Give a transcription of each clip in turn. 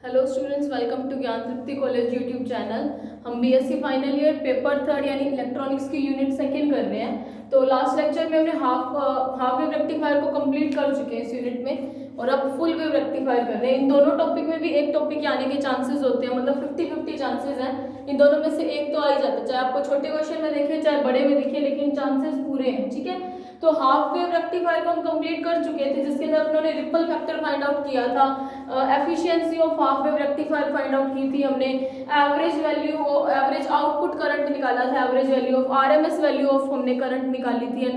Hello students, welcome to ज्ञान तृप्ति college YouTube channel. हम BSc final year paper third यानी electronics की unit second कर रहे हैं। तो लास्ट लेक्चर में हमने हाफ वेव रेक्टिफायर को कंप्लीट कर चुके हैं इस यूनिट में, और अब फुल वेव रेक्टिफायर कर रहे हैं। इन दोनों टॉपिक में भी एक टॉपिक आने के चांसेस होते हैं, मतलब 50-50 चांसेस हैं। इन दोनों में से एक तो आ ही जाता है, चाहे आपको छोटे क्वेश्चन में देखे चाहे बड़े में दिखे, लेकिन चांसेस पूरे हैं। ठीक है, तो हाफ वेव रेक्टिफायर को हम कंप्लीट कर चुके थे, जिसके अंदर उन्होंने रिपल फैक्टर फाइंड आउट किया था, efficiency of half wave rectifier find out की थी हमने, एवरेज आउटपुट करंट निकाला था, average value of RMS value of हमने करंट निकाली थी,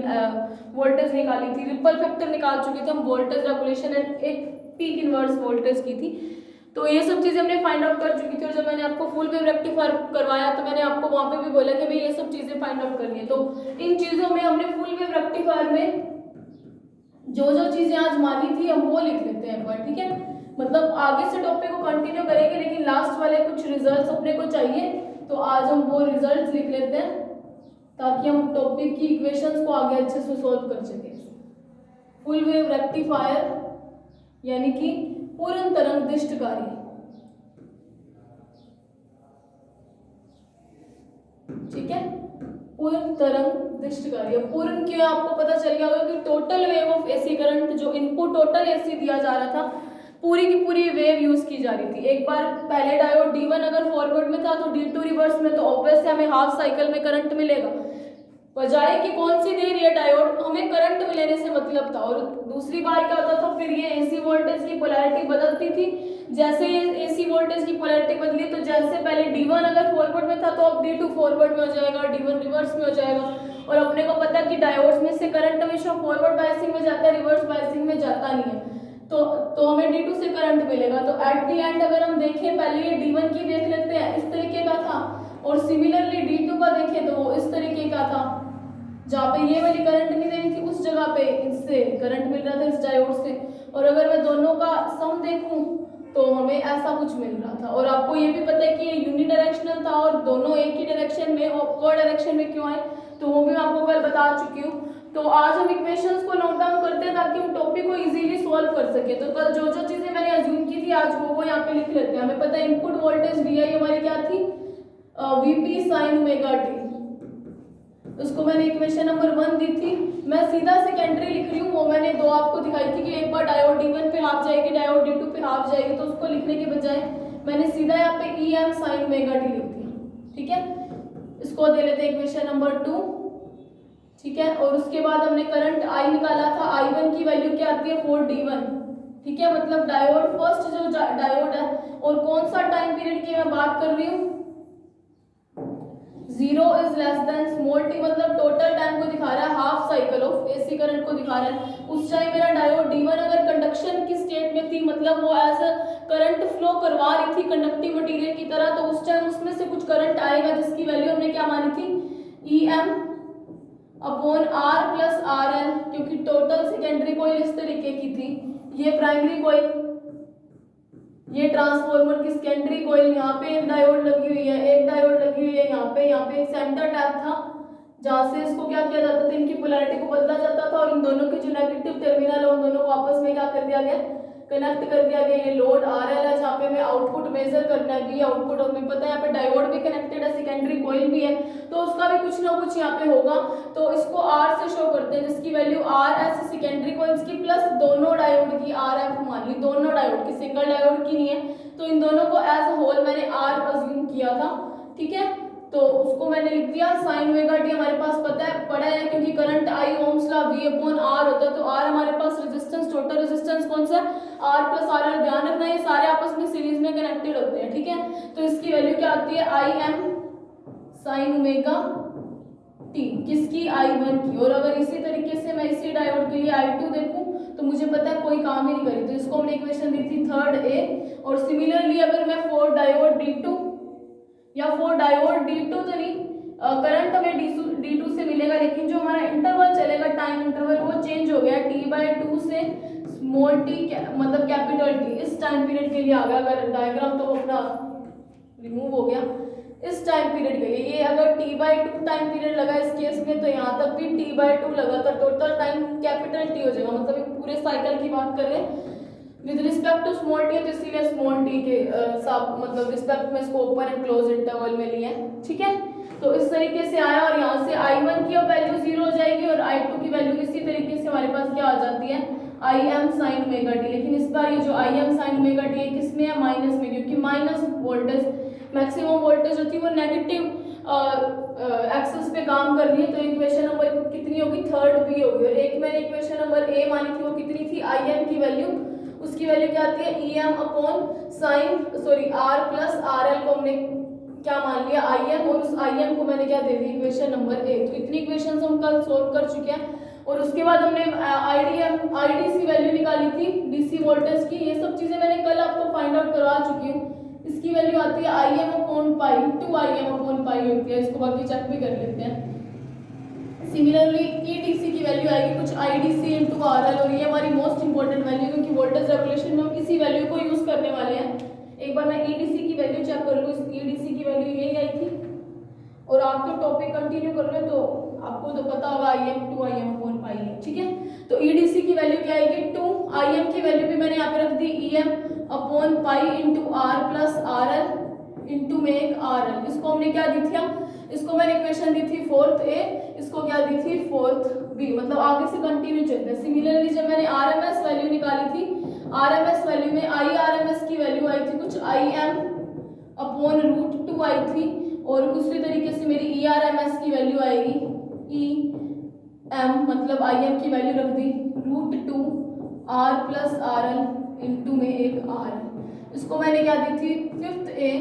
वोल्टेज निकाली थी, रिपल फैक्टर निकाल चुके थे हम, वोल्टेज रेगुलेशन एंड एक पीक इनवर्स वोल्टेज की थी। तो ये सब चीजें हमने फाइंड आउट कर चुकी थी, और जब मैंने आपको फुल वेव रेक्टिफायर करवाया तो मैंने आपको वहां पे भी बोला कि भाई ये सब चीजें फाइंड आउट करनी है। तो इन चीजों में हमने फुल वेव रेक्टिफायर में जो जो चीजें आज मानी थी हम वो लिख लेते हैं एक बार। ठीक है, मतलब आगे से टॉपिक को कंटिन्यू करेंगे, लेकिन लास्ट वाले कुछ रिजल्ट्स अपने को चाहिए, तो आज हम वो रिजल्ट्स लिख लेते हैं ताकि हम टॉपिक की इक्वेशंस को आगे अच्छे से सोल्व कर सकें। फुल वेव रेक्टिफायर यानी कि पूर्ण तरंग दिष्टकारी। ठीक है, पूर्ण तरंग दिष्टकारी। पूर्ण क्यों, आपको पता चल गया होगा कि total wave of AC current, जो इनपुट टोटल एसी दिया जा रहा था, पूरी की पूरी वेव यूज की जा रही थी। एक बार पहले डायोड D1 अगर फॉरवर्ड में था तो D2 रिवर्स में, तो ऑब्वियसली हमें हाफ साइकिल में करंट मिलेगा, बजाय कि कौन सी दे रही है डायोड, हमें करंट मिलने से मतलब था। और दूसरी बार क्या होता था, फिर ये एसी वोल्टेज की पोलैरिटी बदलती थी। जैसे ये एसी वोल्टेज की पोलैरिटी बदली, तो जैसे पहले D1 अगर फॉरवर्ड में था तो अब D2 फॉरवर्ड में हो जाएगा, D1 रिवर्स में हो जाएगा। और अपने को पता है कि डायोड्स में से करंट हमेशा फॉरवर्ड बायसिंग में जाता है, रिवर्स बायसिंग में जाता नहीं है। तो हमें D2 से करंट मिलेगा। तो एट द एंड अगर हम देखें, पहले ये D1 की देख लेते हैं, इस तरीके का था, और सिमिलरली D2 का देखें तो वो इस तरीके का था। जहाँ पे ये वाली करंट नहीं देनी थी उस जगह पे इससे करंट मिल रहा था, इस डायोड से। और अगर मैं दोनों का सम देखूं तो हमें ऐसा कुछ मिल रहा था। और आपको ये भी पता है कि ये यूनिडायरेक्शनल था और दोनों एक ही डायरेक्शन में, और को डायरेक्शन में क्यों आए तो वो भी मैं आपको कल बता चुकी हूँ। तो आज हम इक्वेशंस को नोट डाउन करते हैं ताकि हम टॉपिक को इजीली सॉल्व कर सके। तो कल जो जो चीजें मैंने अज्यूम की थी आज वो यहाँ पे लिख लेते हैं। हमें पता है इनपुट वोल्टेज VI हमारी क्या थी, VP sin ओमेगा t। उसको मैंने इक्वेशन नंबर 1 दी थी। मैं सीधा सेकेंडरी लिख रही हूँ, वो मैंने दो आपको दिखाई थी कि एक बार डायोड D1 पे हाफ जाएगी, डायोड D2 पे हाफ जाएगी, तो उसको लिखने के बजाय मैंने सीधा यहाँ पे EM sin ओमेगा t लिख दिया। ठीक है, इसको दे लेते हैं इक्वेशन नंबर 2। ठीक है, और उसके बाद हमने करंट I निकाला था, I1 की वैल्यू क्या आती है 4D1। ठीक है, मतलब डायोड फर्स्ट जो डायोड है, और कौन सा टाइम पीरियड की मैं बात कर रही हूँ, 0 is less than small t, मतलब टोटल टाइम को दिखा रहा है, half cycle of AC current को दिखा रहा है। उस टाइम मेरा डायोड D1 अगर कंडक्शन की स्टेट में थी, मतलब वो एज करंट फ्लो करवा रही थी कंडक्टिव मटेरियल की तरह, तो उस टाइम उसमें से कुछ करंट आएगा जिसकी वैल्यू हमने क्या मानी थी, EM upon R plus RL, क्योंकि टोटल सेकेंडरी कॉइल इस तरीके की थी, ये प्राइमरी कॉइल, ये ट्रांसफार्मर की सेकेंडरी कॉइल, यहाँ पे एक डायोड लगी हुई है, एक डायोड लगी हुई है यहाँ पे एक सेंटर टैप था जहाँ से इसको क्या किया जाता था, इनकी पोलैरिटी को बदला जाता था, और इन दोनों के जो नेगेटिव टर्मिनल है उन दोनों को आपस में क्या कर दिया गया, कनेक्ट कर दिया गया। ये लोड RL है जहाँ पे हमें आउटपुट मेजर करना है, V आउटपुट, और हमें पता है यहाँ पे डायोड भी कनेक्टेड है, सेकेंडरी कॉइल भी है, तो उसका भी कुछ ना कुछ यहाँ पे होगा। तो इसको R से शो करते हैं, जिसकी वैल्यू RS सेकेंडरी कॉइल्स की प्लस दोनों डायोड की RF मान ली, दोनों डायोड की, सिंगल डायोड की नहीं है। तो इन दोनों को एज अ होल मैंने R अज्यूम किया था। ठीक है, तो उसको मैंने लिख दिया sin ओमेगा t, हमारे पास पता है पड़ा है, क्योंकि current I Ohm's law V upon R होता है, तो R हमारे पास रेजिस्टेंस, टोटल रेजिस्टेंस कौन सा है, R प्लस RL। ध्यान रखना ये सारे आपस में सीरीज में कनेक्टेड होते हैं। ठीक है, तो इसकी वैल्यू क्या आती है, IM sin ओमेगा t, किसकी, I1 की। और अगर इसी तरीके से मैं इसी डायोड के लिए I2 देखूं तो मुझे पता है कोई काम ही नहीं करी, तो इसको हमने इक्वेशन दी थी 3rd A। और सिमिलरली अगर मैं 4 डायोड D2 या 4 डायोड D2 तो नहीं, करंट हमें D2 से मिलेगा, लेकिन जो हमारा इंटरवल चलेगा, टाइम इंटरवल, वो चेंज हो गया T/2 से स्मॉल t, मतलब कैपिटल T, इस टाइम पीरियड के लिए आ गया। अगर डायग्राम तो अपना रिमूव हो गया इस टाइम पीरियड के लिए, ये अगर T/2 टाइम पीरियड लगा इस केस में, तो यहाँ तक भी T/2 लगा, तो टोटल टाइम कैपिटल T हो जाएगा, मतलब एक पूरे साइकिल की बात कर रहे हैं। With respect to small t है, तो इसीलिए स्मॉल टी के सब मतलब रिस्पेक्ट में इसको ओपन एंड क्लोज इंटरवल में लिए हैं, ठीक है। तो इस तरीके से आया और यहाँ से I1 की अब वैल्यू 0 हो जाएगी और I2 की वैल्यू इसी तरीके से हमारे पास क्या आ जाती है, Im sin ओमेगा टी। लेकिन इस बार ये जो Im sin ओमेगा टी है किसमें है, माइनस में, क्योंकि माइनस वोल्टेज मैक्सिमम वोल्टेज होती है वो नेगेटिव एक्सिस पे काम कर रही है। तो इक्वेशन नंबर कितनी होगी, थर्ड बी होगी। और एक मैंने इक्वेशन नंबर ए मानी थी, वो कितनी थी, Im की वैल्यू, उसकी वैल्यू क्या आती है, Em upon sine R plus RL को हमने क्या मान लिया, Im, और उस Im को मैंने क्या दे दी, इक्वेशन नंबर ए। तो इतनी इक्वेशंस हम कल सोल्व कर चुके हैं। और उसके बाद हमने IDC वैल्यू निकाली थी DC वोल्टेज की। ये सब चीजें मैंने कल आपको फाइंड आउट करवा चुकी हूँ। इसकी वैल्यू आती है Im upon pi, 2Im upon pi होती है। इसको बाकी चेक भी कर लेते हैं। सिमिलरली EDC की वैल्यू आएगी कुछ IDC इंटू RL, और ये हमारी मोस्ट इंपॉर्टेंट वैल्यू, क्योंकि वोल्टेज रेगुलेशन में हम इसी वैल्यू को यूज करने वाले हैं। एक बार मैं EDC की वैल्यू चेक कर लूँ, इस EDC की वैल्यू यही आई थी। और आप तो टॉपिक कंटिन्यू कर रहे हो तो आपको तो पता होगा Im 2Im अपॉन पाई है, ठीक है। तो EDC की वैल्यू क्या आएगी, 2, Im की वैल्यू भी मैंने यहाँ पे रख दी Em upon pi into R plus RL into में एक RL। इसको हमने क्या दी थी, इसको मैंने इक्वेशन दी थी फोर्थ ए, इसको क्या दी थी फोर्थ बी, मतलब आगे से कंटिन्यू चलते हैं। सिमिलरली जब मैंने RMS वैल्यू निकाली थी, RMS वैल्यू में IRMS की वैल्यू आई थी कुछ Im अपॉन रूट 2 आई थी। और उसी तरीके से मेरी ERMS की वैल्यू आएगी EM, मतलब Im की वैल्यू रख दी root 2 R plus RL into में एक R। इसको मैंने क्या दी थी फिफ्थ ए,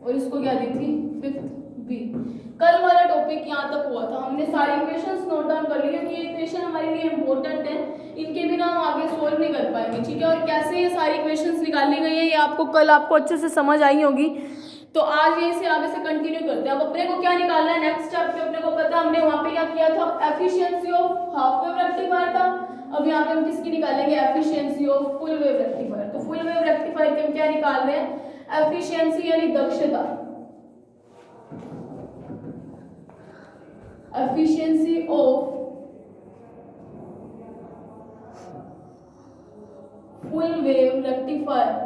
और इसको क्या दी थी फिफ्थ बी। कल वाला टॉपिक यहाँ तक हुआ था। हमने सारी इक्वेशंस नोट डाउन कर ली, क्योंकि ये इक्वेशन हमारे लिए इंपॉर्टेंट है, इनके बिना हम आगे सोल्व नहीं कर पाएंगे, ठीक है। और कैसे ये सारी इक्वेशंस निकाली गई है ये आपको कल आपको अच्छे से समझ आई होगी। तो आज ये से आगे से कंटिन्यू करते हैं। अब अपने को क्या निकालना है नेक्स्ट स्टेप पे, अपने को पता हमने वहाँ पे क्या किया था, efficiency of half wave rectifier था। अब यहाँ पे हम किसकी निकालेंगे, efficiency of full wave rectifier. तो फुल वेव रेक्टिफायर के हम क्या निकाल रहे हैं, एफिशिएंसी यानी दक्षता, efficiency of full wave rectifier.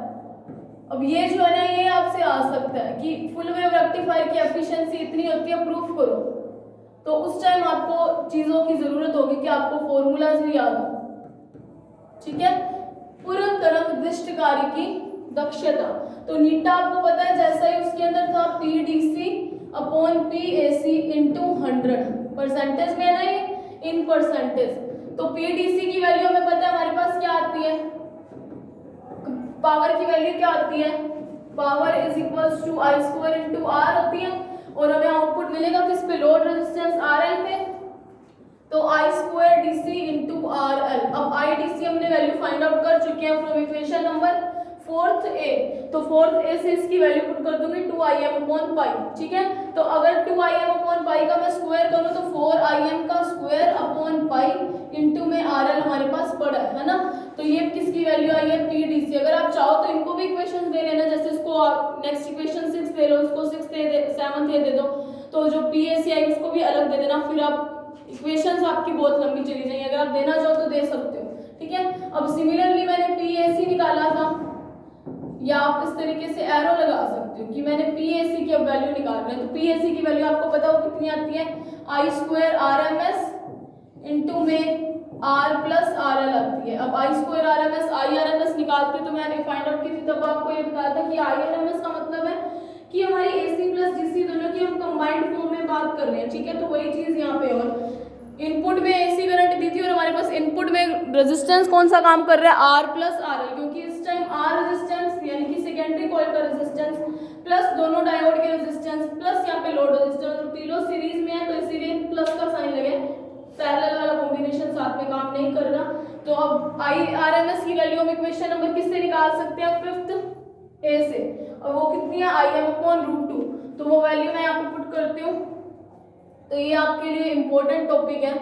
अब ये जो है ना, ये आपसे आ सकता है कि फुल वेव रेक्टिफायर की एफिशिएंसी इतनी होती है, प्रूफ करो। तो उस टाइम आपको चीजों की जरूरत होगी कि आपको फॉर्मूलाज भी याद हो, ठीक है। पूर्ण तरंग दृष्टिकारी की दक्षता, तो नीटा आपको पता है, जैसा ही उसके अंदर था PDC upon PAC into 100, percentage में है ना ये, इन परसेंटेज। तो PDC की वैल्यू हमें पता है हमारे पास क्या आती है, पावर की वैल्यू क्या आती है, power is equals to I square into R होती है। और हमें आउटपुट मिलेगा किस पे, लोड रेजिस्टेंस RL पे, तो I square DC into RL। अब IDC हमने वैल्यू फाइंड आउट कर चुके हैं फ्रॉम इक्वेशन नंबर फोर्थ ए। तो फोर्थ ए से इसकी वैल्यू पुट कर दूंगी 2Im अपॉन पाई, ठीक है। तो अगर 2Im अपॉन पाई का मैं स्क्वायर करूं तो 4Im का स्क्वायर अपॉन पाई इंटू में RL हमारे पास पड़ा है ना। तो ये किसकी वैल्यू आई है, PDC। अगर आप चाहो तो इनको भी इक्वेशन दे लेना, जैसे इसको आप नेक्स्ट इक्वेशन 6 दे लो, इसको 6 7 दे दो, तो जो PAC आई उसको भी अलग दे देना। फिर आप इक्वेशंस आपकी बहुत लंबी चली जाएंगी, अगर आप देना चाहो तो दे सकते हो, ठीक है। अब सिमिलरली मैंने PAC निकाला था, या आप इस तरीके से एरो लगा सकते हो कि मैंने PAC की अब वैल्यू निकाल रहे हैं। तो PAC की वैल्यू आपको पता हो कितनी आती है, I स्क्वायर RMS इंटू में R प्लस RL आती है। अब I स्क्वायर RMS IRMS निकालते तो मैंने फाइंड आउट की थी, तब आपको ये बताया था कि IRMS का मतलब है कि हमारी AC प्लस DC दोनों की हम कंबाइंड फॉर्म में बात कर रहे हैं, ठीक है। तो वही चीज यहाँ पे, और इनपुट में AC करंट दी थी और हमारे पास इनपुट में रेजिस्टेंस कौन सा काम कर रहा है, R प्लस RL, क्योंकि इस टाइम R रेजिस्टेंस यानी कि सेकेंडरी कॉइल का रेजिस्टेंस प्लस दोनों डायोड के रेजिस्टेंस प्लस यहाँ पे लोड रेजिस्टेंस, और तीनों सीरीज में है तो इसीलिए प्लस का साइन लगे, पैरेलल वाला कॉम्बिनेशन साथ में काम नहीं कर रहा। तो अब IRMS की वैल्यू हम इक्वेशन नंबर किससे निकाल सकते हैं, फिफ्थ ए से, और वो कितनी है, Im अपॉन रूट 2। तो वो वैल्यू मैं यहाँ पे पुट करती हूँ। तो ये आपके लिए इम्पोर्टेंट टॉपिक है,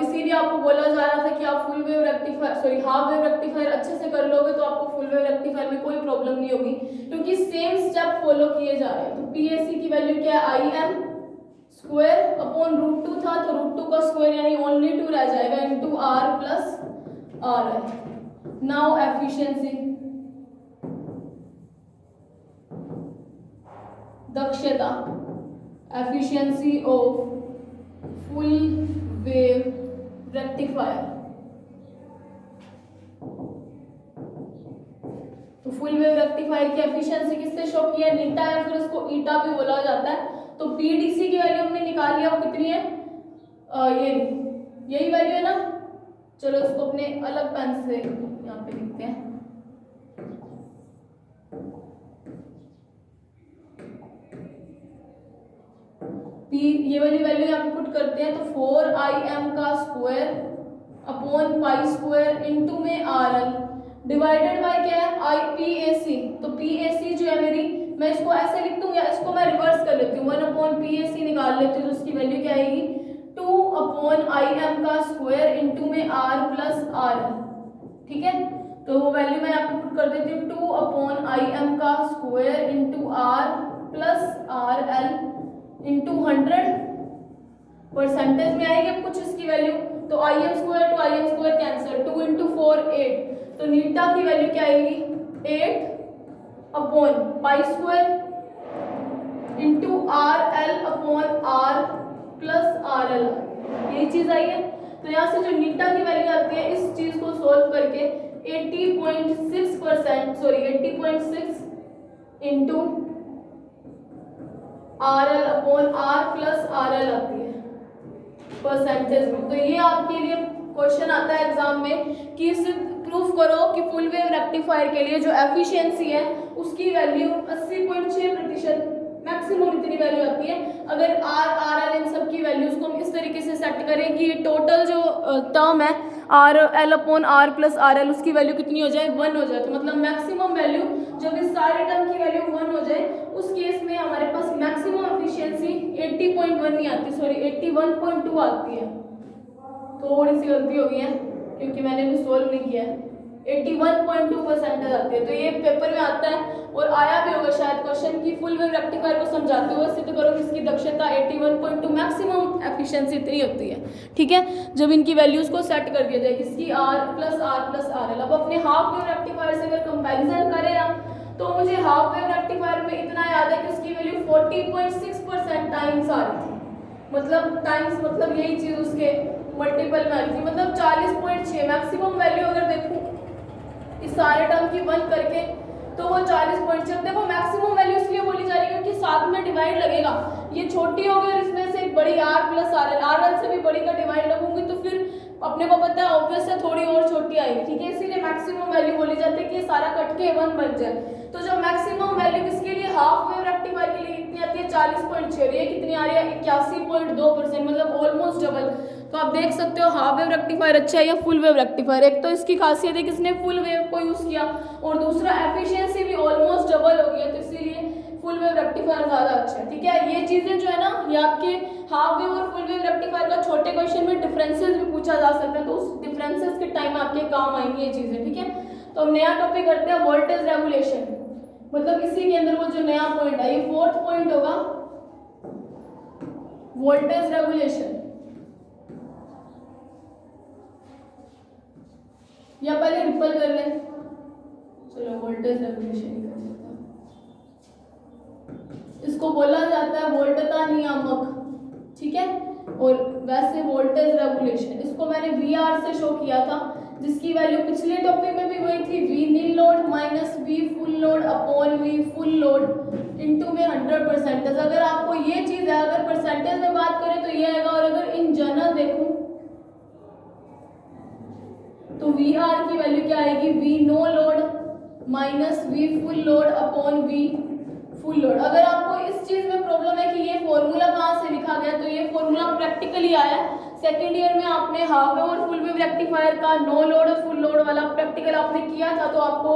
इसीलिए आपको बोला जा रहा था कि आप full wave rectifier half wave rectifier अच्छे से कर लोगे तो आपको फुल वेव रेक्टिफायर में कोई प्रॉब्लम नहीं होगी, क्योंकि सेम स्टेप फॉलो किए जा रहे हैं। तो PAC की वैल्यू क्या है, Im स्क्वायर अपॉन रूट 2 था, तो रूट 2 का स्क्वायर यानी ओनली 2 रह जाएगा into R plus RL। Now efficiency, दक्षता, efficiency of full wave rectifier. तो फुल वेव रेक्टिफायर की एफिशिएंसी किससे शो की है, नीटा है, फिर उसको ईटा भी बोला जाता है। तो पीडीसी की वैल्यू हमने निकाल लिया, वो कितनी है, ये यही वैल्यू है ना। चलो इसको अपने अलग पेन से यहाँ पे लिखते हैं। पी ये वाली वैल्यू यहाँ पे पुट करते हैं, तो 4im का square upon pi square into में RL डिवाइडेड बाय क्या है, IPAC। तो PAC जो है मेरी, मैं इसको ऐसे लिख दूँ या इसको मैं रिवर्स कर लेती हूँ, 1/PAC निकाल लेती हूँ, तो उसकी वैल्यू क्या आएगी, 2/im का स्क्वायर इनटू में R प्लस RL। ठीक है, तो वो वैल्यू मैं यहाँ पे पुट कर देती हूँ, 2/im का square into R plus RL into 100 percentage में आएगी कुछ इसकी वैल्यू। तो im square to im square cancel, 2 into 4 8। तो नीटा की वैल्यू क्या आएगी, 8 upon pi square into RL upon R plus RL, यही चीज आई है। तो यहाँ से जो नीटा की वैल्यू आती है, इस चीज को सोल्व करके 80.6 into RL upon R plus RL आती है परसेंटेज में। तो ये आपके लिए क्वेश्चन आता है एग्जाम में कि प्रूफ करो कि फुल वेव रेक्टिफायर के लिए जो एफिशिएंसी है उसकी वैल्यू 80.6% मैक्सिमम इतनी वैल्यू आती है। अगर RL इन सब की वैल्यूज को हम इस तरीके से सेट करें कि टोटल जो टर्म है RL upon R plus RL, उसकी वैल्यू कितनी हो जाए, 1 हो जाए। तो मतलब मैक्सिमम वैल्यू जब इस सारे टर्म की वैल्यू 1 हो जाए, उस केस में हमारे पास मैक्सिमम एफिशिएंसी 80.1 नहीं आती, सॉरी 81.2 आती है। थोड़ी सी गलती हो गई है क्योंकि मैंने भी सोल्व नहीं किया है, 81.2% आती है। तो ये पेपर में आता है और आया भी होगा शायद क्वेश्चन की फुल वेव रेक्टिफायर को समझाते हुए सिद्ध करो किसकी दक्षता 81.2, मैक्सिमम एफिशिएंसी इतनी होती है। ठीक है, जब इनकी वैल्यूज को सेट कर दिया जाए, किसकी R प्लस RL। अब अपने हाफ वेव रेक्टिफायर से अगर कंपैरिजन करें ना, तो मुझे हाफ वेव रेक्टिफायर में इतना याद है कि उसकी वैल्यू 40.6% टाइम्स आ रही थी। मतलब टाइम्स मतलब यही चीज उसके मल्टीपल में आ रही थी, मतलब 40.6 मैक्सिमम वैल्यू अगर देखूं इस सारे टर्म की 1 करके, तो वो 40.6। देखो मैक्सिमम वैल्यू इसलिए बोली जा रही है क्योंकि साथ में डिवाइड लगेगा, ये छोटी होगी और इसमें से एक बड़ी R प्लस RL से भी बड़ी का डिवाइड लगूंगी, तो फिर अपने को पता है ऑब्वियस है थोड़ी और छोटी आएगी। ठीक है, इसीलिए मैक्सिमम वैल्यू बोली जाती है कि ये सारा कट के 1 बन जाए। तो जो मैक्सिमम वैल्यू किसके लिए, हाफ वेव रेक्टिफायर के लिए कितनी आती है, 40.6। ये कितनी आ रही है, 81.2%, मतलब ऑलमोस्ट डबल। तो आप देख सकते हो हाफ वेव रेक्टिफायर अच्छा है या फुल वेव रेक्टिफायर। एक तो इसकी खासियत है कि इसने फुल वेव को यूज किया, और दूसरा एफिशिएंसी भी ऑलमोस्ट डबल हो गई है, तो इसीलिए फुल वेव रेक्टिफायर ज्यादा अच्छा है। ठीक है, ये चीजें जो है ना, ये आपके हाफ वेव और फुल वेव रेक्टिफायर का छोटे क्वेश्चन में डिफरेंसेस भी पूछा जा सकता है, तो उस डिफरेंसेस के टाइम आपके काम आएंगी ये चीजें। ठीक है, तो हम नया टॉपिक करते हैं वोल्टेज रेगुलेशन, मतलब इसी के अंदर वो जो नया पॉइंट है, ये 4th पॉइंट होगा, वोल्टेज रेगुलेशन। या पहले रिपल कर ले, चलो वोल्टेज रेगुलेशन ही कर लेते हैं। इसको बोला जाता है वोल्टता नियामक। ठीक है, और वैसे वोल्टेज रेगुलेशन इसको मैंने VR से शो किया था, जिसकी वैल्यू पिछले टॉपिक में भी वही थी, V nil load minus V full load upon V full load into में 100%। अगर आपको ये चीज है, अगर परसेंटेज में बात करें तो ये आएगा, और अगर इन जनरल देखूं तो VR की वैल्यू क्या आएगी, V no load minus V full load upon V full load. अगर आपको इस चीज में प्रॉब्लम है कि ये फॉर्मूला कहाँ से लिखा गया, तो ये फॉर्मूला प्रैक्टिकली आया सेकेंड ईयर में, आपने हाफ वेव और फुल वेव रेक्टिफायर का नो लोड और फुल लोड वाला प्रैक्टिकल आपने किया था, तो आपको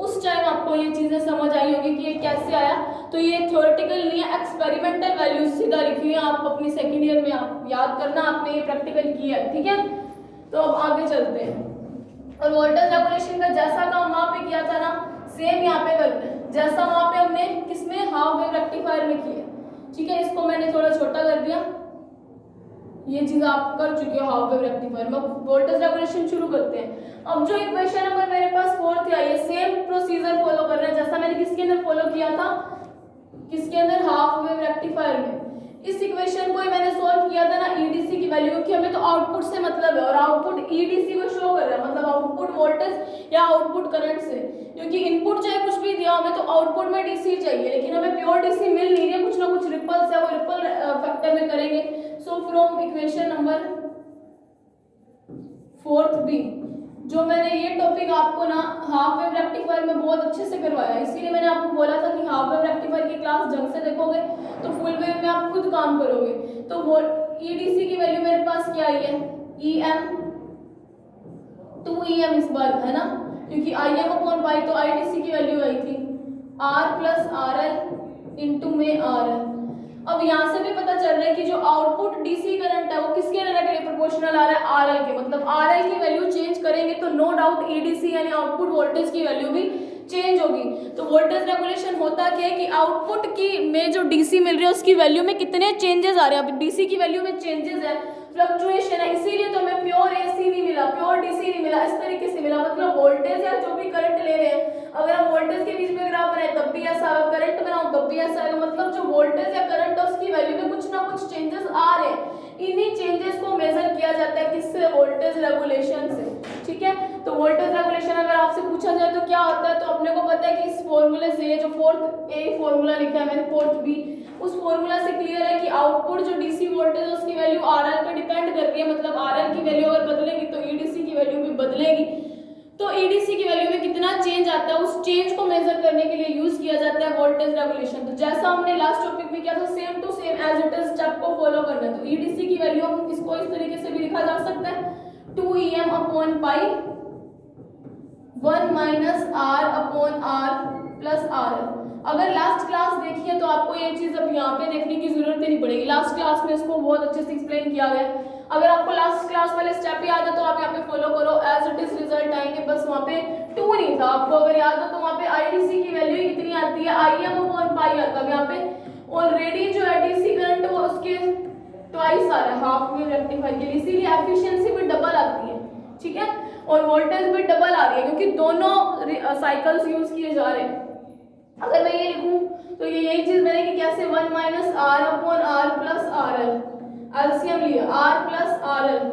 उस टाइम आपको ये चीजें समझ आई होगी कि ये कैसे आया। तो ये थ्योरेटिकल नहीं है, एक्सपेरिमेंटल वैल्यूज सीधा लिखी है, आप अपनी सेकेंड ईयर में आप याद करना, आपने ये प्रैक्टिकल किया है। ठीक है, तो अब आगे चलते हैं, और वोल्टेज रेगुलेशन का जैसा काम वहाँ पे किया था ना, सेम यहाँ पे करते हैं, जैसा वहाँ पे हमने किसमें, हाफ वेव रेक्टिफायर में किया। ठीक है, इसको मैंने थोड़ा छोटा कर दिया, ये चीज आप कर चुके हो हाफ वेव रेक्टिफायर में। वोल्टेज रेगुलेशन शुरू करते हैं। अब जो इक्वेशन नंबर मेरे पास फोर्थ आई है, सेम प्रोसीजर फॉलो कर रहे हैं जैसा मैंने किसके अंदर फॉलो किया था, किसके अंदर, हाफ वेव रेक्टिफायर में। इस इक्वेशन को ही मैंने सॉल्व किया था ना ईडीसी की वैल्यू, क्योंकि हमें तो आउटपुट से मतलब है और आउटपुट ईडीसी को शो कर रहा है, मतलब आउटपुट वोल्टेज या आउटपुट करंट से। क्योंकि इनपुट चाहे कुछ भी दिया हमें तो आउटपुट में डीसी चाहिए, लेकिन हमें प्योर डीसी मिल नहीं रही है, कुछ ना कुछ रिपल्स है, वो रिपल फैक्टर में करेंगे। So from equation number fourth B, जो मैंने ये टॉपिक आपको ना हाफ वेव रेक्टिफायर में बहुत अच्छे से करवाया, इसीलिए मैंने आपको बोला था कि हाफ वेव रेक्टिफायर की क्लास ढंग से देखोगे तो फुल वेव में आप खुद काम करोगे। तो वो ईडीसी की वैल्यू मेरे पास क्या आई है, EM 2EM इस बार है ना, क्योंकि IM अपॉन पाई तो IDC की वैल्यू आई थी R प्लस RL इंटू में RL। अब यहाँ से भी पता चल रहा है कि जो आउटपुट डीसी करंट है वो किसके डायरेक्टली प्रोपोर्शनल आ रहा है, RL के, मतलब RL की वैल्यू चेंज करेंगे तो नो डाउट ईडीसी यानी आउटपुट वोल्टेज की वैल्यू भी चेंज होगी। तो वोल्टेज रेगुलेशन होता क्या है कि आउटपुट की में जो डीसी मिल रही है उसकी वैल्यू में कितने चेंजेस आ रहे हैं। अब डीसी की वैल्यू में चेंजेस है, फ्लक्चुएशन है, इसीलिए तो हमें प्योर एसी नहीं मिला, प्योर डीसी नहीं मिला, इस तरीके से मिला। मतलब वोल्टेज या जो भी करंट ले रहे हैं, अगर हम वोल्टेज के बीच में ग्राफ बनाए तब भी ऐसा आएगा, करंट बनाओ तब भी ऐसा आएगा। मतलब जो वोल्टेज या करंट है उसकी वैल्यू में कुछ ना कुछ चेंजेस आ रहे हैं। इन्हीं चेंजेस को मेजर किया जाता है किससे, वोल्टेज रेगुलेशन से। ठीक है, तो वोल्टेज रेगुलेशन अगर आपसे पूछा जाए तो क्या होता है, तो अपने को पता है कि इस फॉर्मूले से, जो फोर्थ ए फॉर्मूला लिखा है मैंने, फोर्थ बी, उस फॉर्मूला से क्लियर है कि आउटपुट जो डीसी वोल्टेज है उसकी वैल्यू आरएल पे डिपेंड कर रही है। मतलब आरएल की वैल्यू अगर बदलेगी तो ईडीसी की वैल्यू भी बदलेगी। तो ईडीसी की वैल्यू में कितना चेंज आता है उस चेंज को मेजर करने के लिए यूज किया जाता है वोल्टेज रेगुलेशन। तो जैसा हमने लास्ट टॉपिक में किया था, same to same as it is step को फॉलो करना है। तो ईडीसी की वैल्यू हम इसको इस तरीके से भी लिखा जा सकता है 2EM अपॉन पाई 1 minus R upon R plus RL। अगर लास्ट क्लास देखी है तो आपको ये चीज अब यहाँ पे देखने की जरूरत ही नहीं पड़ेगी, लास्ट क्लास में इसको बहुत अच्छे से एक्सप्लेन किया गया है। अगर आपको लास्ट क्लास वाले स्टेप याद है तो आप यहाँ पे फॉलो करो, एज इट इज रिजल्ट आएंगे। बस वहाँ पे 2 नहीं था, आपको अगर याद हो तो वहाँ पे आईडीसी की वैल्यू कितनी आती है, IM अपॉन पाई आता है। यहाँ पे ऑलरेडी जो है डीसी करंट वो उसके ट्वाइस आ रहा है हाफ वेव रेक्टिफायर के लिए, इसीलिए एफिशिएंसी भी डबल आती है। ठीक है, और वोल्टेज भी डबल आ रही है क्योंकि दोनों साइकिल्स यूज किए जा रहे हैं। अगर मैं ये लिखूं तो ये यही चीज बनेगी कैसे, 1 minus R upon R plus RL, LCM लिया R प्लस RL,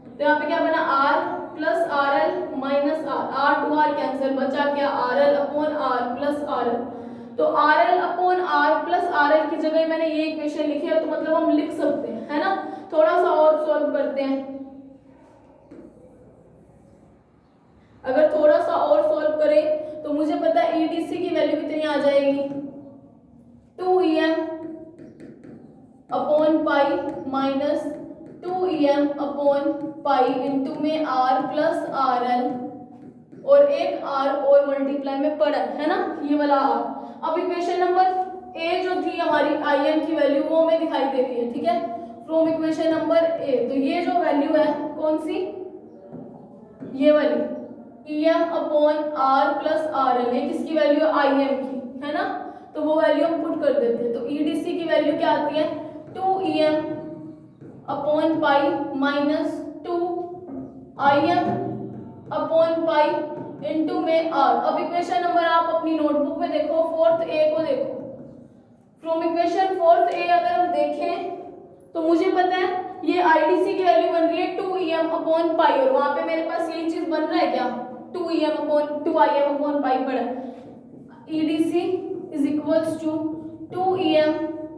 तो यहाँ पे क्या बना R plus RL minus R to R cancel, बचा क्या RL upon R plus RL। तो RL upon R plus RL की जगह मैंने ये इक्वेशन लिखी है, तो मतलब हम लिख सकते हैं, है ना। थोड़ा सा और सॉल्व करते हैं, अगर थोड़ा सा और सॉल्व करें तो मुझे पता है ईडीसी की वैल्यू कितनी आ जाएगी, 2EM upon pi minus 2EM upon pi into में R प्लस RL और एक R और मल्टीप्लाई में पड़ा है ना, ये वाला R। अब इक्वेशन नंबर ए जो थी हमारी IM की वैल्यू वो हमें दिखाई दे रही है। ठीक है, फ्रॉम इक्वेशन नंबर ए, तो ये जो वैल्यू है कौन सी, ये वाली EM upon R plus RL, ये किसकी वैल्यू है, IM की, है ना। तो वो वैल्यू हम पुट कर देते हैं। तो EDC की वैल्यू क्या आती है, 2EM upon pi minus 2IM upon pi into में R। अब इक्वेशन नंबर आप अपनी नोटबुक में देखो, फोर्थ ए को देखो। फ्रॉम इक्वेशन फोर्थ ए अगर हम देखें तो मुझे पता है ये आईडीसी की वैल्यू बन रही है 2EM अपॉन पाई, और वहां पे मेरे पास यही चीज बन रहा है क्या, 2EM upon 2IM upon pi पड़ा। EDC is equals to 2EM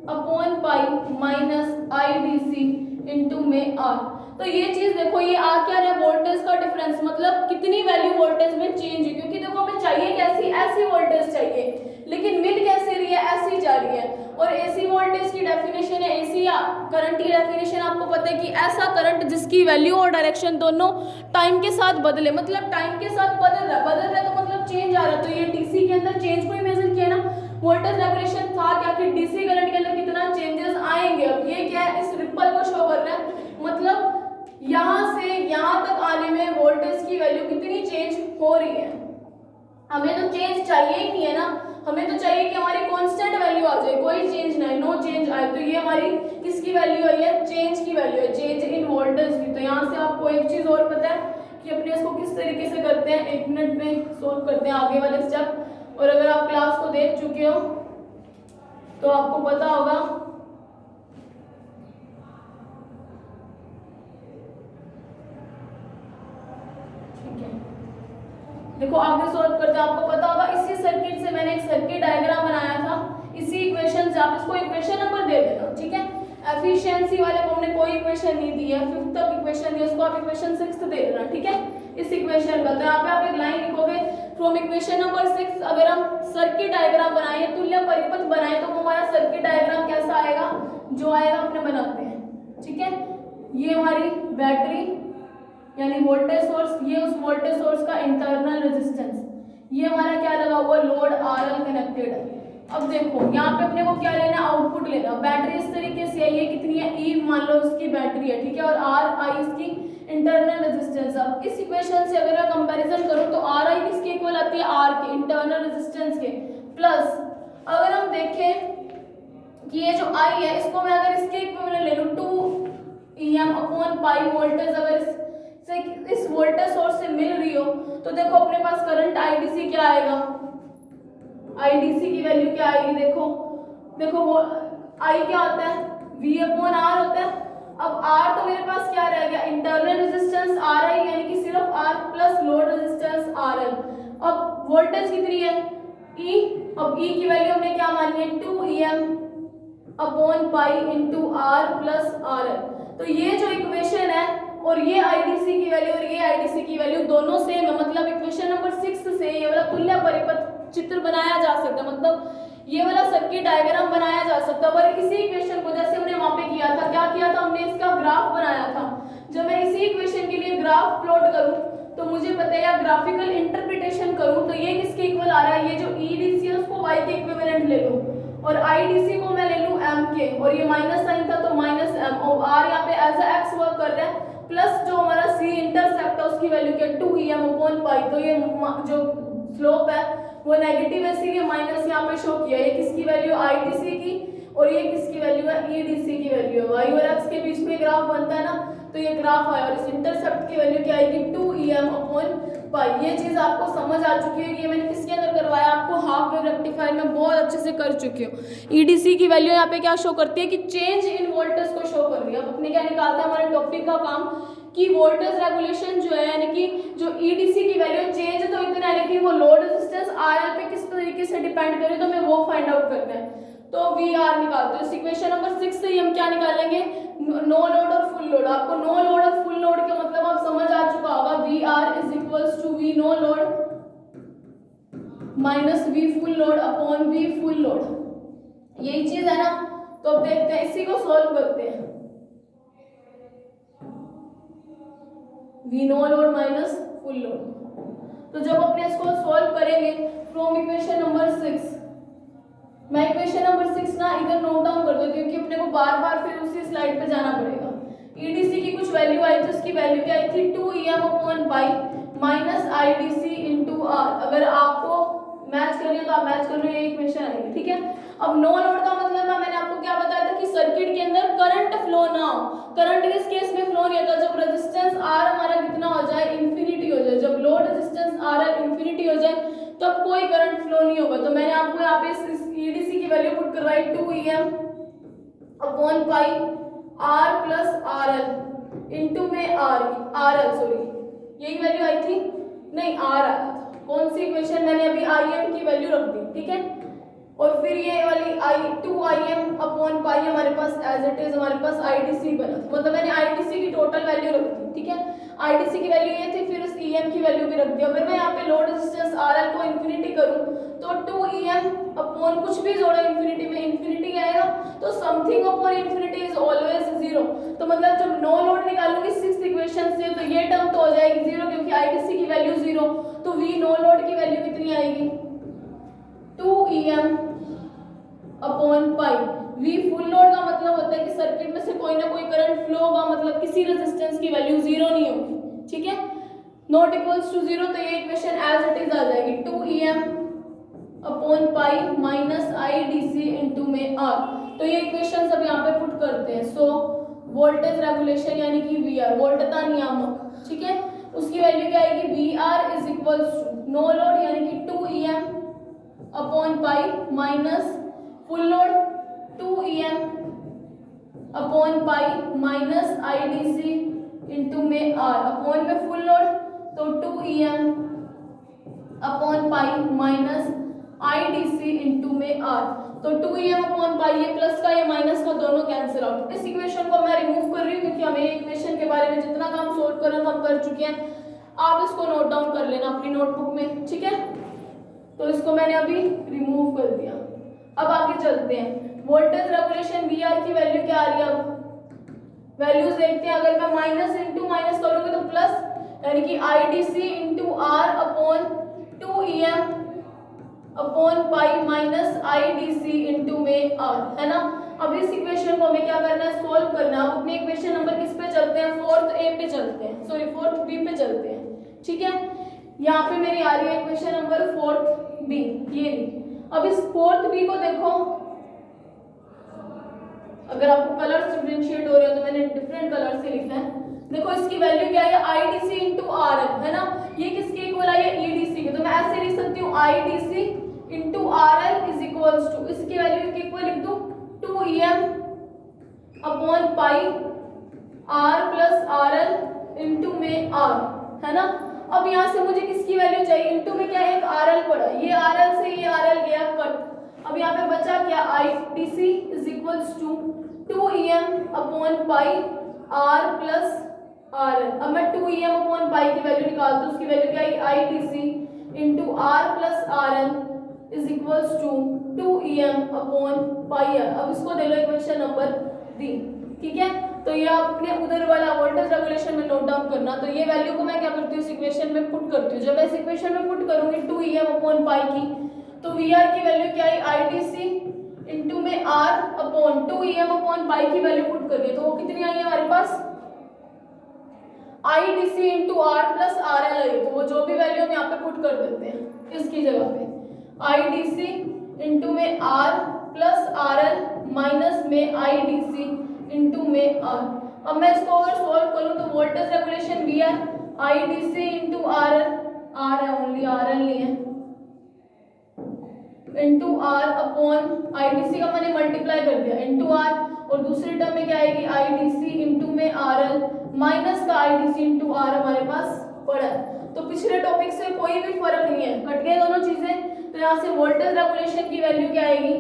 upon pi minus IDC into में R। तो ये चीज देखो, ये आ क्या रहा है, वोल्टेज का डिफरेंस, मतलब कितनी वैल्यू वोल्टेज में चेंज है। क्योंकि देखो हमें चाहिए कैसी, ऐसी वोल्टेज चाहिए, लेकिन मिल कैसे रही है, ऐसी जा रही है। और एसी वोल्टेज की डेफिनेशन है, एसी या करंट की डेफिनेशन आपको पता है कि ऐसा करंट जिसकी वैल्यू और डायरेक्शन दोनों टाइम के साथ बदले, मतलब टाइम के साथ बदल रहा है तो मतलब चेंज आ रहा है। तो ये डीसी के अंदर चेंज को ही मेजर किया ना, वोल्टेज रेगुलेशन था क्या कि डीसी करंट के अंदर कितना चेंजेस आएंगे। अब ये क्या है, इस रिपल को शो कर रहा है, मतलब यहाँ से यहाँ तक आने में वोल्टेज की वैल्यू कितनी चेंज हो रही है। हमें तो चेंज चाहिए ही नहीं है ना, हमें तो चाहिए कि हमारी कांस्टेंट वैल्यू आ जाए, कोई चेंज ना है, नो चेंज आई, तो ये हमारी किसकी वैल्यू आई है, चेंज की वैल्यू है, चेंज इन वोल्टेज की। तो यहाँ से आपको एक चीज और पता है कि अपने इसको किस तरीके से करते हैं, 1 मिनट में सोल्व करते हैं आगे वाले स्टेप। और अगर आप क्लास को देख चुके हो तो आपको पता होगा। ठीक है, देखो आगे सोल्व करते हैं। आपको पता होगा इसी सर्किट से मैंने एक सर्किट डायग्राम बनाया था, इसी इक्वेशन से। आप इसको इक्वेशन नंबर दे देना, ठीक है। एफिशिएंसी वाले को हमने कोई इक्वेशन नहीं दी है, 5th तक इक्वेशन दी, उसको आप इक्वेशन 6th दे देना, ठीक है, इस इक्वेशन का। तो यहाँ पे आप एक लाइन लिखोगे फ्रॉम इक्वेशन नंबर 6। अगर हम सर्किट डायग्राम बनाए, तुल्य परिपथ बनाए, तो हमारा सर्किट डायग्राम कैसा आएगा, जो आएगा अपने बनाते हैं, ठीक है। ये हमारी बैटरी यानी वोल्टेज सोर्स, ये उस वोल्टेज सोर्स का इंटरनल रेजिस्टेंस, ये हमारा क्या लगा हुआ, लोड RL कनेक्टेड है। अब देखो यहाँ पे अपने को क्या लेना, आउटपुट लेना। बैटरी इस तरीके से है, ये कितनी है, E मान लो इसकी बैटरी है, ठीक है, और RI इसकी इंटरनल रेजिस्टेंस। अब इस इक्वेशन से अगर मैं कंपैरिजन करूं तो RI किसके इक्वल आती है, R के इंटरनल रेजिस्टेंस के, प्लस अगर हम देखें कि ये जो I है इसको मैं अगर इसके इक्विवेलेंट ले लूं 2EM/पाई वोल्टेज, अगर इस वोल्टेज सोर्स से मिल रही हो तो देखो अपने पास करंट IDC क्या आएगा, IDC की वैल्यू क्या आएगी, देखो वो I क्या होता है, V/R होता है। अब R तो मेरे पास क्या रह गया, इंटरनल रेजिस्टेंस RI, यानी कि सिर्फ R plus load resistance RL। अब वोल्टेज कितनी है, E। अब E की वैल्यू हमने क्या मानी है, 2EM/पाई इंटू R प्लस RL। तो ये जो इक्वेशन है और ये IDC की वैल्यू और ये IDC की वैल्यू दोनों सेम है, मतलब इक्वेशन नंबर 6 से ये वाला तुल्य परिपथ चित्र बनाया जा सकता है, मतलब ये वाला सर्किट डायग्राम बनाया जा सकता है। और इसी इक्वेशन को जैसे हमने वहां पे किया था, क्या किया था हमने, इसका ग्राफ बनाया था। जब मैं इसी इक्वेशन के लिए ग्राफ प्लॉट करूं तो मुझे पता है, या ग्राफिकल इंटरप्रिटेशन करूं तो ये किसके इक्वल आ रहा है, ये जो EDC है उसको Y के इक्विवेलेंट ले लूं और IDC को मैं ले लूं M के, और ये माइनस साइन था तो माइनस M, और R यहाँ पे एज अ X वर्क कर रहा है, प्लस जो हमारा C इंटरसेप्ट है उसकी वैल्यू क्या, 2EM/पाई। तो ये जो स्लोप है वो नेगेटिव है, इसीलिए माइनस यहाँ पे शो किया। ये किसकी वैल्यू, IDC की, और ये किसकी वैल्यू है, EDC की वैल्यू है। Y और X के बीच में ग्राफ बनता है ना, तो ये ग्राफ आया, और इस इंटरसेप्ट की वैल्यू क्या आएगी, 2EM/पाई। ये चीज आपको समझ आ चुकी है, ये मैंने किसके अंदर करवाया, आपको हाफ वेव रेक्टिफायर में बहुत अच्छे से कर चुकी हूँ। EDC की वैल्यू यहाँ पे क्या शो करती है कि चेंज इन वोल्टेज को शो कर रही है। अब अपने क्या निकालते हैं, हमारे टॉपिक का काम कि वोल्टेज रेगुलेशन जो है, यानी कि जो EDC की वैल्यू चेंज तो इतना है, लेकिन वो लोड रेजिस्टेंस RL पे किस तरीके से डिपेंड करे, तो हमें वो फाइंड आउट करना है। तो VR निकालते हैं। इक्वेशन नंबर 6 से हम क्या निकालेंगे, नो लोड और फुल लोड। आपको नो लोड और फुल लोड का मतलब आप समझ आ चुका होगा, VR is equals to V no load minus V full load upon V full load, यही चीज है ना। तो अब देखते हैं, इसी को सॉल्व करते हैं। V no load minus full load, तो जब अपने इसको सॉल्व करेंगे फ्रॉम इक्वेशन नंबर 6, मैं इक्वेशन नंबर 6 ना इधर नोट डाउन कर देती हूँ, क्योंकि अपने को बार बार फिर उसी स्लाइड पे जाना पड़ेगा। EDC की कुछ वैल्यू आई थी, उसकी वैल्यू क्या आई थी, 2EM/पाई माइनस IDC इंटू R। अगर आपको मैच करनी है तो आप मैच कर लो, ये इक्वेशन आएगी, ठीक है। अब नो लोड का मतलब है, मैंने आपको क्या बताया था कि सर्किट के अंदर करंट फ्लो ना हो। करंट किस केस में फ्लो नहीं होता, जब रेजिस्टेंस R हमारा कितना हो जाए, इन्फिनिटी हो जाए। जब लोड रेजिस्टेंस RL इन्फिनिटी हो जाए तब कोई करंट फ्लो नहीं होगा। तो मैंने आपको यहाँ पे इस EDC की वैल्यू पुट करवाई 2EM/पाई R प्लस RL इंटू में RL सॉरी, यही वैल्यू आई थी, नहीं R आया था। कौन सी इक्वेशन, मैंने अभी IM की वैल्यू रख दी, ठीक है। और फिर ये वाली 2IM/पाई हमारे पास एज इट इज हमारे पास IDC बना, मतलब मैंने IDC की टोटल वैल्यू रख दी, ठीक है। IDC की वैल्यू ये थी, फिर उस EM की वैल्यू भी रख दी। अगर मैं यहाँ पे लोड रेजिस्टेंस RL को इन्फिनिटी करूँ तो 2EM/ कुछ भी जोड़ो इन्फिनिटी में, इन्फिनिटी आएगा, तो something upon infinity is always 0। तो मतलब जब नो लोड निकालूंगी 6th इक्वेशन से तो ये टर्म तो हो जाएगी 0, क्योंकि IDC की वैल्यू 0। तो V नो लोड की वैल्यू कितनी आएगी, 2EM/पाई। V फुल लोड का मतलब होता है कि सर्किट में से कोई ना कोई करंट फ्लो होगा, मतलब किसी रेजिस्टेंस की वैल्यू 0 नहीं होगी, ठीक है, नॉट इक्वल्स टू 0। तो ये इक्वेशन एज इट इज आ जाएगी, 2EM/ upon pi minus I D C into में आर। तो ये इक्वेशन सब यहाँ पे पुट करते हैं। सो वोल्टेज रेगुलेशन यानी कि वी आर, वोल्टता नियामक, ठीक है, उसकी वैल्यू क्या आएगी, V R is equal to no load यानी कि 2 EM upon pi minus full load 2 EM upon pi minus I D C into में आर। अपॉन में फुल लोड तो 2 EM upon pi minus I D C into में R. तो 2 EM upon पाई, ये plus का ये माइनस का दोनों कैंसिल आउट। इस इक्वेशन को मैं रिमूव कर रही हूँ क्योंकि हमें इक्वेशन के बारे में जितना काम सोल्व करना हम कर चुके हैं। आप इसको नोट डाउन कर लेना अपनी नोटबुक में, ठीक है। तो इसको मैंने अभी रिमूव कर दिया। अब आगे चलते हैं, वोल्टेज रेगुलेशन वी आर की वैल्यू क्या आ रही है, अब वैल्यूज देखते हैं। अगर मैं माइनस इंटू माइनस करूंगी तो प्लस, यानी कि I D C into R upon 2 EM upon pi minus I D C into में आर, है ना। अब इस इक्वेशन को हमें क्या करना है, सोल्व करना है। अब अपने इक्वेशन नंबर किस पे चलते हैं, 4th A पे चलते हैं, सॉरी 4th B पे चलते हैं, ठीक है। यहाँ पे मेरी आ रही है इक्वेशन नंबर 4th B, ये नहीं। अब इस 4th B को देखो, अगर आपको कलर्स डिफरेंशिएट हो रहे हो तो मैंने डिफरेंट कलर से लिखा है। देखो इसकी वैल्यू क्या है, I D C into R है ना। ये किसके इक्वल आई है, ई डी सी के। तो मैं ऐसे लिख सकती हूँ I D C into R L is equals to, इसकी वैल्यू के इक्वल लिख दूँ 2 EM upon pi R plus R L into में आर, है ना। अब यहाँ से मुझे किसकी वैल्यू चाहिए, इंटू में क्या है, एक आर एल पड़ा, ये आर एल से ये आर एल गया कट। अब यहाँ पे बचा क्या, I D C is equals to 2 EM upon pi R plus R L. अब मैं 2 EM अपॉन पाई की वैल्यू निकालती हूँ, उसकी वैल्यू क्या है, I D C into R plus R L is equals to 2 EM upon pi R. अब इसको दे लो इक्वेशन नंबर डी, ठीक है। तो ये आपने उधर वाला वोल्टेज रेगुलेशन में नोट डाउन करना। तो ये वैल्यू को मैं क्या करती हूँ, इस इक्वेशन में पुट करती हूँ। जब मैं इस इक्वेशन में पुट करूंगी 2 EM अपॉन पाई की, तो वी आर की वैल्यू क्या है, आई डी सी इंटू में R upon 2 EM upon pi की वैल्यू पुट करिए, तो वो कितनी आई है हमारे पास, I D C into R plus R L I. तो वो जो भी वैल्यू हम यहाँ पे पुट कर देते हैं इसकी जगह पे, आई डी सी इंटू में R plus R L minus में आई डी सी इंटू में आर। अब मैं इसको अगर सोल्व करूँ तो voltage regulation V R I D C into R L, R है ओनली, आर एल नहीं है, into R upon I D C का मैंने मल्टीप्लाई कर दिया इंटू आर, और दूसरी टर्म में क्या आएगी, आई डी सी इंटू में आर एल माइनस का I D C into R हमारे पास पड़ा है। तो पिछले टॉपिक से कोई भी फर्क नहीं है, कट गए दोनों चीजें। तो यहाँ से वोल्टेज रेगुलेशन की वैल्यू क्या आएगी,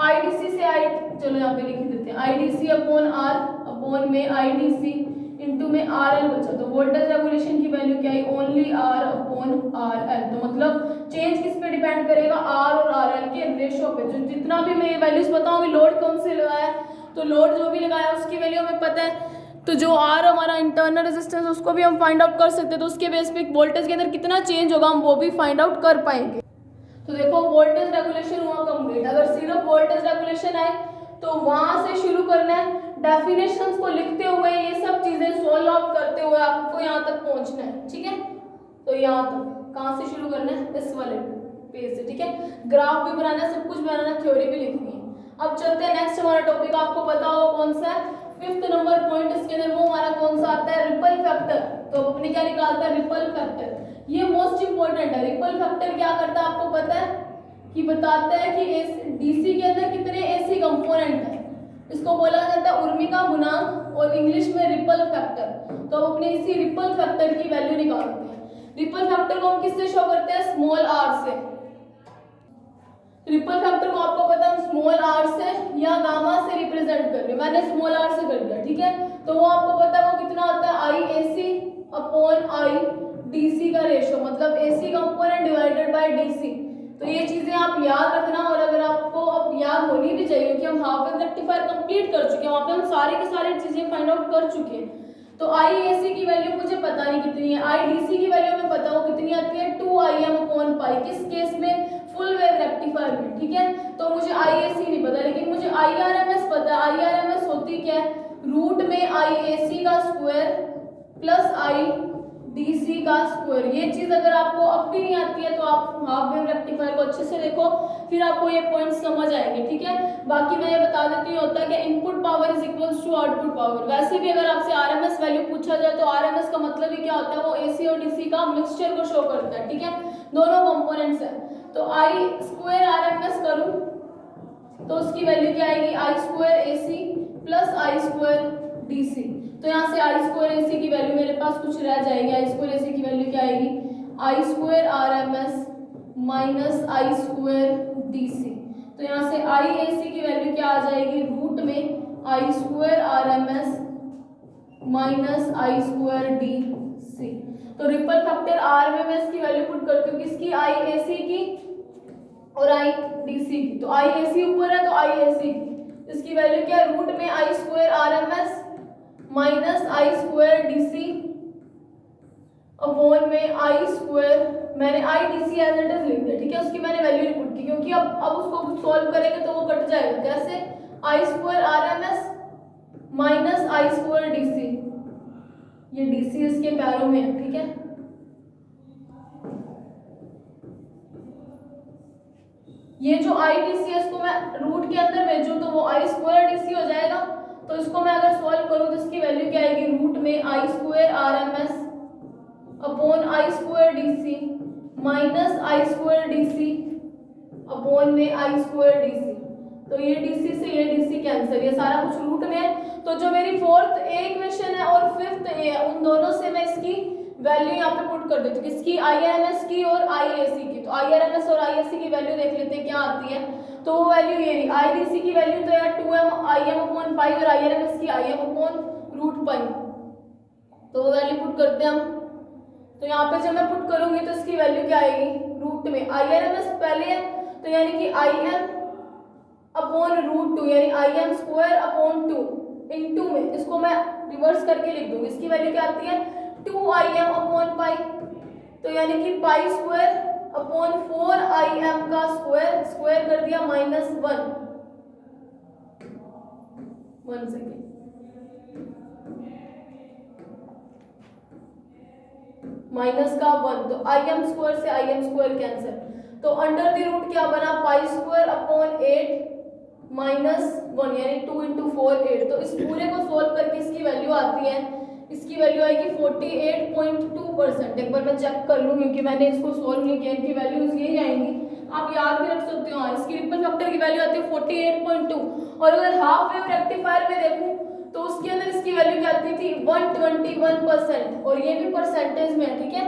आई डी सी से आई, चलो यहाँ पे लिख देते हैं, I D C upon R upon में आई डी सी इंटू में आर एल बचा। तो वोल्टेज रेगुलेशन की वैल्यू क्या है, only R upon R L. तो मतलब चेंज किस पे डिपेंड करेगा, आर और आर एल के रेशो पे। जो जितना भी मैं वैल्यूज बताऊंगी, लोड कौन से लगाया, तो लोड जो भी लगाया उसकी वैल्यू हमें पता है। तो जो आर हमारा इंटरनल रेजिस्टेंस उसको भी हम फाइंड आउट कर सकते हैं। तो उसके बेस पे वोल्टेज के अंदर कितना चेंज होगा हम वो भी फाइंड आउट कर पाएंगे। तो देखो वोल्टेज रेगुलेशन हुआ कंप्लीट। अगर सिर्फ वोल्टेज रेगुलेशन आए तो वहां से शुरू करना है, डेफिनेशंस को लिखते हुए ये सब चीजें सोल्व आउट करते हुए आपको यहाँ तक पहुंचना है, ठीक है। तो यहाँ तक कहाँ से शुरू करना है, इस वाले पेज से, ठीक है। ग्राफ भी बनाना है, सब कुछ बनाना है, थ्योरी भी लिखनी है। अब चलते हैं नेक्स्ट हमारा टॉपिक, आपको पता होगा कौन सा है, 5th नंबर पॉइंट इसके अंदर, वो हमारा कौन सा आता है, रिपल फैक्टर। तो अपने क्या निकालता है, रिपल फैक्टर। ये मोस्ट इंपॉर्टेंट है। रिपल फैक्टर क्या करता है आपको पता है, कि बताता है कि डीसी के अंदर कितने एसी कंपोनेंट है। इसको बोला जाता है उर्मिका गुणांक और इंग्लिश में रिपल फैक्टर। तो अब अपने इसी रिपल फैक्टर की वैल्यू निकालते हैं। रिपल फैक्टर को हम किससे शो करते हैं, स्मॉल आर से। रिपल फैक्टर को आपको पता है स्मॉल आर से या गामा से रिप्रेजेंट कर रहे हैं। मैंने स्मॉल आर से कर दिया, ठीक है। तो वो आपको पता है वो कितना होता है, आई एसी अपॉन आई डीसी का रेशियो, मतलब AC component divided by DC. तो ये चीजें आप याद रखना। और अगर आपको अब याद होनी भी चाहिए कि हम हाफ वेव रेक्टिफायर कंप्लीट कर चुके हैं, वहाँ पे हम सारे के सारे चीजें फाइंड आउट कर चुके हैं। तो आई एसी की वैल्यू मुझे पता नहीं कितनी है, आई डीसी की वैल्यू हमें पता हो कितनी आती है, 2 IM अपॉन पाई। किस केस में, फुल वेव रेक्टिफायर में, ठीक है। तो मुझे आई एसी नहीं पता, लेकिन मुझे आई आर एम एस पता है। आई आर एम एस होती क्या है, रूट में आई एसी का स्क्वायर प्लस आई डीसी का स्क्वायर। ये चीज अगर आपको अब भी नहीं आती है तो आप हाफ वेव रेक्टिफायर को अच्छे से देखो, फिर आपको ये पॉइंट समझ आएंगे, ठीक है। बाकी मैं ये बता देती हूँ होता है कि input power is equals to output power. वैसे भी अगर आपसे आरएमएस वैल्यू पूछा जाए तो आरएमएस का मतलब ही क्या होता है, वो एसी और डीसी का मिक्सचर को शो करता है, ठीक है, दोनों कंपोनेंट्स है। तो आई स्क्वायर आरएमएस करूं तो उसकी वैल्यू क्या आएगी, आई स्क्वायर एसी प्लस आई स्क्वायर डीसी। तो यहाँ से आई स्क्वायर एसी की वैल्यू मेरे पास कुछ रह जाएगी, आई स्क्वायर एसी की वैल्यू क्या आएगी, आई square RMS minus I square DC. तो यहाँ से आई एसी की वैल्यू क्या आ जाएगी, रूट में I square RMS minus I square DC. तो रिपल फैक्टर आरएमएस की वैल्यू पुट करती हूँ, किसकी, आई एसी की और आई डीसी की। तो आई एसी ऊपर है तो आई एसी, इसकी वैल्यू क्या है, रूट में I square RMS minus I square DC upon में आई स्क्वायर, मैंने आई डीसी एज इट इज लिख दिया, ठीक है, उसकी मैंने वैल्यू नहीं पुट की क्योंकि अब उसको सॉल्व करेंगे तो वो कट जाएगा। कैसे, आई square RMS minus I square DC, ये डीसी इसके पैरों में है, ठीक है। ये जो आई डीसी है इसको मैं रूट के अंदर भेजूं तो वो आई स्क्वायर डीसी हो जाएगा। तो इसको मैं अगर सॉल्व करूं तो इसकी वैल्यू क्या आएगी, रूट में I square RMS upon I square DC minus I square DC upon में आई स्क्वायर डीसी। तो ये डीसी से ये डीसी कैंसिल, ये सारा कुछ रूट में है। तो जो मेरी फोर्थ ए इक्वेशन है और फिफ्थ ए है उन दोनों से मैं इसकी वैल्यू यहाँ पे पुट कर देती हूँ, किसकी, आईआरएमएस की और आईएसी की। तो आईआरएमएस और आईएसी की वैल्यू देख लेते हैं क्या आती है। तो वो वैल्यू ये रही, आईडीसी की वैल्यू तो यार 2m आईएम अपॉन पाई और आईआरएमएस की आईएम अपॉन रूट पाई। तो वो वैल्यू पुट करते हैं हम। तो यहाँ पे जब मैं पुट करूंगी तो इसकी वैल्यू क्या आएगी, रूट में आईआरएमएस पहले है तो यानी कि आईएम अपॉन रूट 2 यानी आईएम स्क्वायर अपॉन 2 इन 2 में इसको मैं रिवर्स करके लिख दूंगी। इसकी वैल्यू क्या आती है, 2 आईएम अपॉन पाई, तो यानी कि पाई स्क्वायर अपॉन 4 आईएम का स्क्वायर, स्क्वायर कर दिया माइनस 1 सेकेंड, माइनस का 1, तो आईएम स्क्वायर से आईएम स्क्वायर कैंसिल। तो अंडर द रूट क्या बना, पाई स्क्वायर अपॉन 8 माइनस 1 यानी 2 इंटू 4 8। तो इस पूरे को सोल्व करके इसकी वैल्यू आती है, इसकी वैल्यू आएगी 48.2%। एक बार मैं चेक कर लूँ क्योंकि मैंने इसको सोल्व नहीं किया, इनकी वैल्यूज यही आएंगी, आप याद भी रख सकते हो। इसकी रिपल फैक्टर की वैल्यू आती है 48.2। और अगर हाफ वेव रेक्टिफायर में देखूं तो उसके अंदर इसकी वैल्यू क्या आती थी, 121%, और ये भी परसेंटेज में है, ठीक है।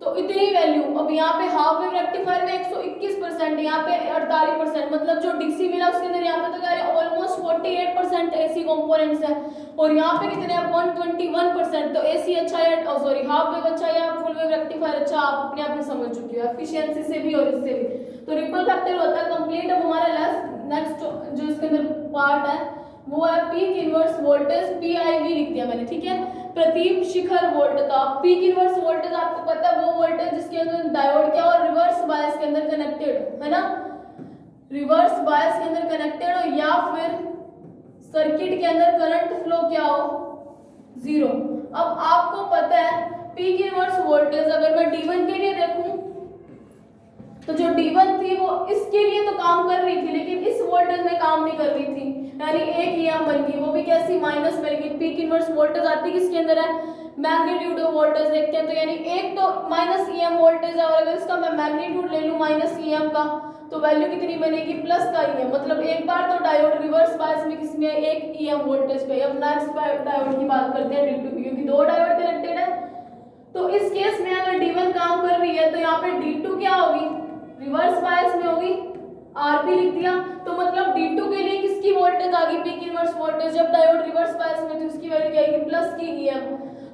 तो इतनी वैल्यू, अब यहाँ पे हाफ वेव रेक्टिफायर में 121%, यहाँ पे 48%, मतलब जो डीसी मिला उसके अंदर यहाँ पे तो क्या है ऑलमोस्ट 48% एसी कंपोनेंट्स है, और यहाँ पे कितने हैं 121%। तो एसी अच्छा है, सॉरी हाफ वेव अच्छा है या फुल वेव रेक्टिफायर अच्छा, आप अपने आप में समझ चुके हो एफिशिएंसी से भी और इससे भी। तो रिपल फैक्टर होता है कंप्लीट। अब हमारा नेक्स्ट जो इसके अंदर पार्ट है वो है पीक इनवर्स वोल्टेज, पीआईवी लिख दिया मैंने, ठीक है, प्रतीक शिखर वोल्ट का। पीक इनवर्स वोल्टेज आपको पता है वो वोल्टेज जिसके अंदर डायोड क्या और रिवर्स बायस के अंदर कनेक्टेड है ना, रिवर्स बायस के अंदर कनेक्टेड हो या फिर सर्किट के अंदर करंट फ्लो क्या हो, 0। अब आपको पता है पीक इनवर्स वोल्टेज अगर मैं D1 के लिए देखूं तो जो D1 थी वो इसके लिए तो काम कर रही थी लेकिन इस वोल्टेज में काम नहीं कर रही थी, यानी एक EM बन गई, वो भी कैसी, माइनस में। लेकिन पीक इनवर्स वोल्टेज आती किसके अंदर है, मैग्नीट्यूड ऑफ वोल्टेज देखते हैं। तो यानी एक तो माइनस EM वोल्टेज है और अगर इसका मैं मैग्नीट्यूड ले लूं माइनस EM का तो वैल्यू कितनी बनेगी, प्लस का EM। मतलब एक बार तो डायोड रिवर्स बायस में किसमें, एक EM वोल्टेज पे। अब नेक्स्ट डायोड की बात करते हैं D2 की, क्योंकि 2 डायोड कनेक्टेड है। तो इस केस में अगर D1 काम कर रही है तो यहाँ पे D2 क्या होगी, रिवर्स बायस में होगी, RP लिख दिया। तो मतलब D2 के लिए किसकी वोल्टेज आ गई, पीक इनवर्स वोल्टेज, जब डायोड रिवर्स बायस में थी उसकी वैल्यू क्या आएगी, प्लस की EM।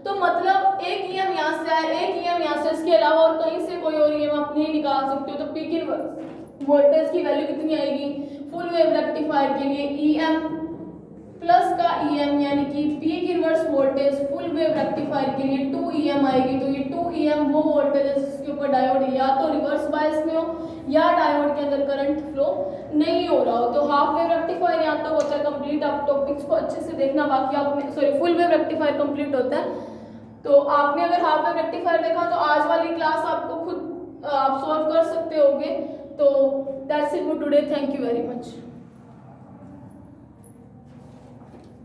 तो मतलब एक EM यहाँ से आया, एक EM यहाँ से, इसके अलावा और कहीं से कोई और EM आप नहीं निकाल सकते हो। तो पीक इनवर्स वोल्टेज की वैल्यू कितनी आएगी, फुल वेव रेक्टिफायर के लिए EM प्लस का EM, यानी कि peak inverse voltage full wave rectifier के लिए 2 EM आएगी। तो ये 2 EM वो वोल्टेज है जिसके ऊपर डायोड या तो रिवर्स बायस में हो या डायोड के अंदर करंट फ्लो नहीं हो रहा हो। तो हाफ वेव रेक्टिफायर यहाँ तक होता है कंप्लीट, आप टॉपिक्स को अच्छे से देखना, बाकी आप sorry full wave rectifier complete होता है। तो आपने अगर हाफ वेव रेक्टिफायर देखा तो आज वाली क्लास आपको खुद आप सॉल्व कर सकते होगे। तो that's it for today, thank you very much.